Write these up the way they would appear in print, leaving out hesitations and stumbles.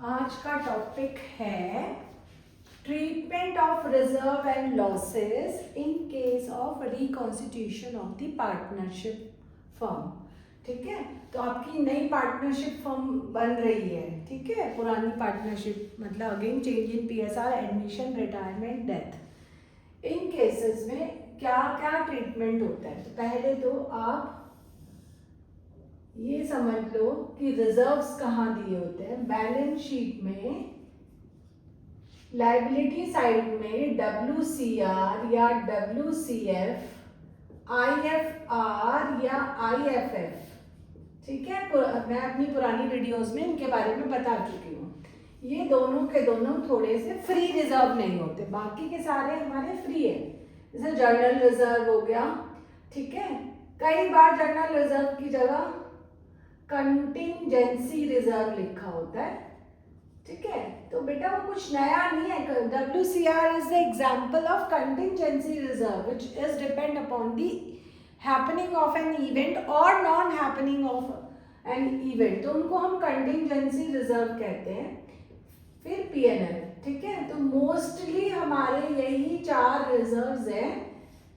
आज का टॉपिक है treatment of reserve and losses in case of reconstitution of the partnership firm. ठीक है, तो आपकी नई पार्टनरशिप फर्म बन रही है। ठीक है, पुरानी पार्टनरशिप मतलब again change in PSR, admission, retirement, death, in cases में क्या क्या ट्रीटमेंट होता है। तो पहले तो आप ये समझ लो कि रिजर्व्स कहाँ दिए होते हैं। बैलेंस शीट में लायबिलिटी साइड में WCR या WCF, IFR या IFF। ठीक है, मैं अपनी पुरानी वीडियोस में इनके बारे में बता चुकी हूँ। ये दोनों के दोनों थोड़े से फ्री रिजर्व नहीं होते, बाकी के सारे हमारे फ्री है। जैसे जर्नल रिजर्व हो गया। ठीक है, कई बार जर्नल रिजर्व की जगह कंटिंजेंसी रिजर्व लिखा होता है। ठीक है, तो बेटा वो कुछ नया नहीं है। WCR is the example of contingency reserve which is depend upon the happening of an event or non happening of an event, तो उनको हम contingency reserve कहते हैं। फिर PNL। ठीक है, तो मोस्टली हमारे यही 4 रिजर्व्स हैं।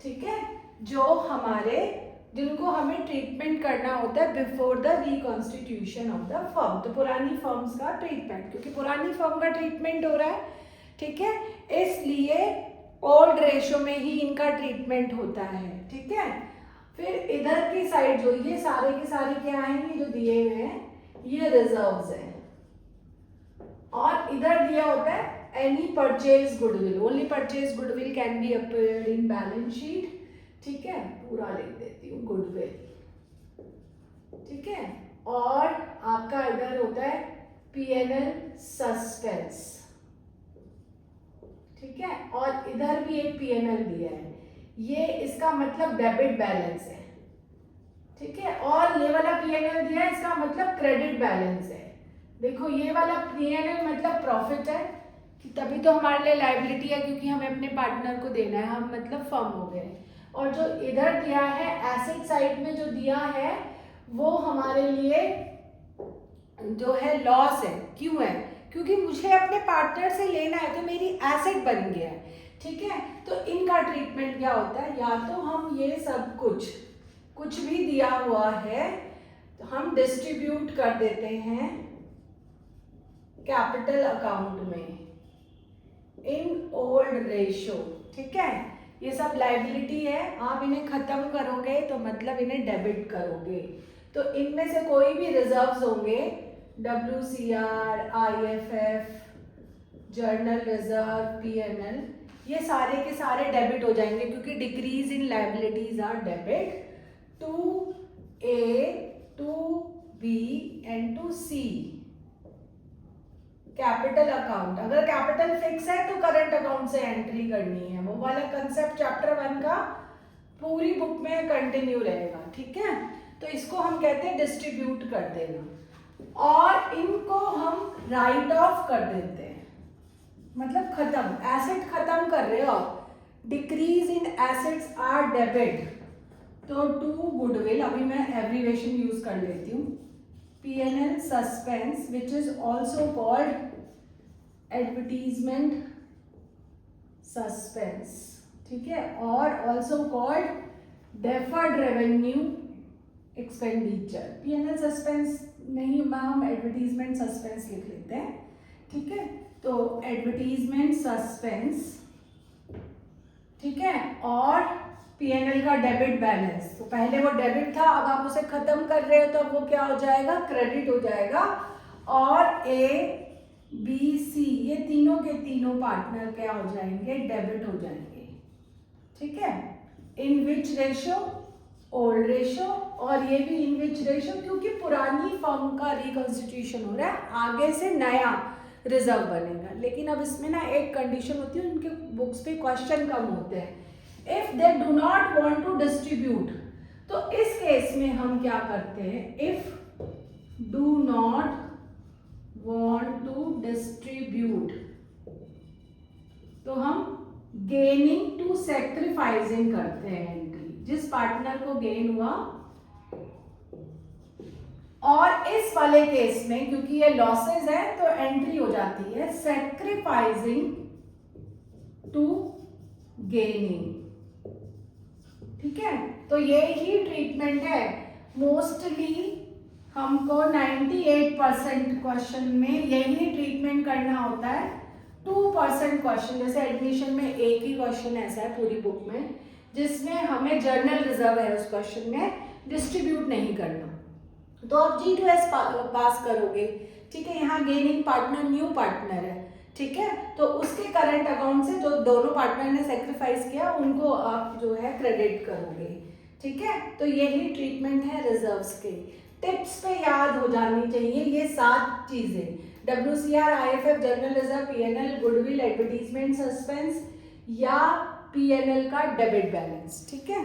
ठीक है, जो हमारे जिनको हमें ट्रीटमेंट करना होता है before the reconstitution of the firm. तो पुरानी फर्म्स का ट्रीटमेंट, क्योंकि पुरानी फर्म का ट्रीटमेंट हो रहा है। ठीक है, इसलिए ओल्ड रेशो में ही इनका ट्रीटमेंट होता है। ठीक है, फिर इधर की साइड जो ये सारे के सारे क्या हैं, ये जो दिए हुए हैं ये रिजर्व्स हैं। और इधर दिया होता है any purchase goodwill, only purchase goodwill can be appeared in balance sheet. ठीक है, पूरा लिख देती हूँ गुडविल। ठीक है, और आपका इधर होता है PNL सस्पेंस। ठीक है, और इधर भी एक PNL दिया है, ये इसका मतलब डेबिट बैलेंस है। ठीक है, और ये वाला PNL दिया है, इसका मतलब क्रेडिट बैलेंस है। देखो ये वाला PNL मतलब प्रॉफिट है, कि तभी तो हमारे लिए लायबिलिटी है, क्योंकि हमें अपने पार्टनर को देना है, हम मतलब फर्म हो गए। और जो इधर दिया है एसेट साइड में जो दिया है वो हमारे लिए जो है लॉस है। क्यों है? क्योंकि मुझे अपने पार्टनर से लेना है, तो मेरी एसेट बन गया है। ठीक है, तो इनका ट्रीटमेंट क्या होता है, या तो हम ये सब कुछ भी दिया हुआ है तो हम डिस्ट्रीब्यूट कर देते हैं कैपिटल अकाउंट में इन ओल्ड रेशो। ठीक है, ये सब लायबिलिटी है, आप इन्हें खत्म करोगे तो मतलब इन्हें डेबिट करोगे। तो इनमें से कोई भी रिजर्व्स होंगे, WCR, IFF, general reserve, PNL, ये सारे के सारे डेबिट हो जाएंगे, क्योंकि decrease in liabilities are debit to A, to B and to C। Capital account, अगर कैपिटल फिक्स है तो करंट अकाउंट से एंट्री करनी है। वो वाला कंसेप्ट चैप्टर 1 का पूरी बुक में कंटिन्यू रहेगा। ठीक है, तो इसको हम कहते हैं डिस्ट्रीब्यूट कर देना, और इनको हम राइट ऑफ कर देते हैं, मतलब खत्म, एसेट खत्म कर रहे हो। Decrease in assets are debit, तो टू गुडविल, अभी मैं एब्रीवेशन यूज कर लेती हूँ, PNL suspense, which is also called advertisement suspense। ठीक है, और also called deferred revenue expenditure। PNL suspense नहीं, हम advertisement suspense लिख लेते हैं। ठीक है, तो advertisement suspense। ठीक है, और PNL का डेबिट बैलेंस, तो पहले वो डेबिट था, अब आप उसे खत्म कर रहे हो तो अब वो क्या हो जाएगा, क्रेडिट हो जाएगा। और A, B, C ये तीनों के तीनों पार्टनर क्या हो जाएंगे, डेबिट हो जाएंगे। ठीक है, इन विच रेशो, ओल्ड रेशो, और ये भी इन विच रेशो, क्योंकि पुरानी फर्म का रिकॉन्स्टिट्यूशन हो रहा है, आगे से नया रिजर्व बनेगा। लेकिन अब इसमें ना एक कंडीशन होती है, उनके बुक्स पे क्वेश्चन कम होते हैं। If they do not want to distribute, तो इस केस में हम क्या करते हैं, if do not want to distribute, तो हम gaining to sacrificing करते हैं एंट्री। जिस पार्टनर को गेन हुआ और इस वाले केस में क्योंकि ये लॉसेस है तो एंट्री हो जाती है सैक्रिफाइसिंग टू गेनिंग। ठीक है, तो ये ही ट्रीटमेंट है मोस्टली हमको 98% क्वेश्चन में यही ट्रीटमेंट करना होता है। 2% क्वेश्चन, जैसे एडमिशन में एक ही क्वेश्चन ऐसा है पूरी बुक में जिसमें हमें जर्नल रिजर्व है उस क्वेश्चन में डिस्ट्रीब्यूट नहीं करना, तो आप G2S पास करोगे। ठीक है, यहाँ गेनिंग पार्टनर न्यू पार्टनर है। ठीक है, तो उसके करंट अकाउंट से जो दोनों पार्टनर ने सेक्रीफाइस किया उनको आप जो है क्रेडिट करोगे। ठीक है, तो यही ट्रीटमेंट है रिजर्व्स के। टिप्स पे याद हो जानी चाहिए ये 7 चीजें, WCR, IFF, general reserve, PNL, goodwill, advertisement, suspense या PNL का डेबिट बैलेंस। ठीक है।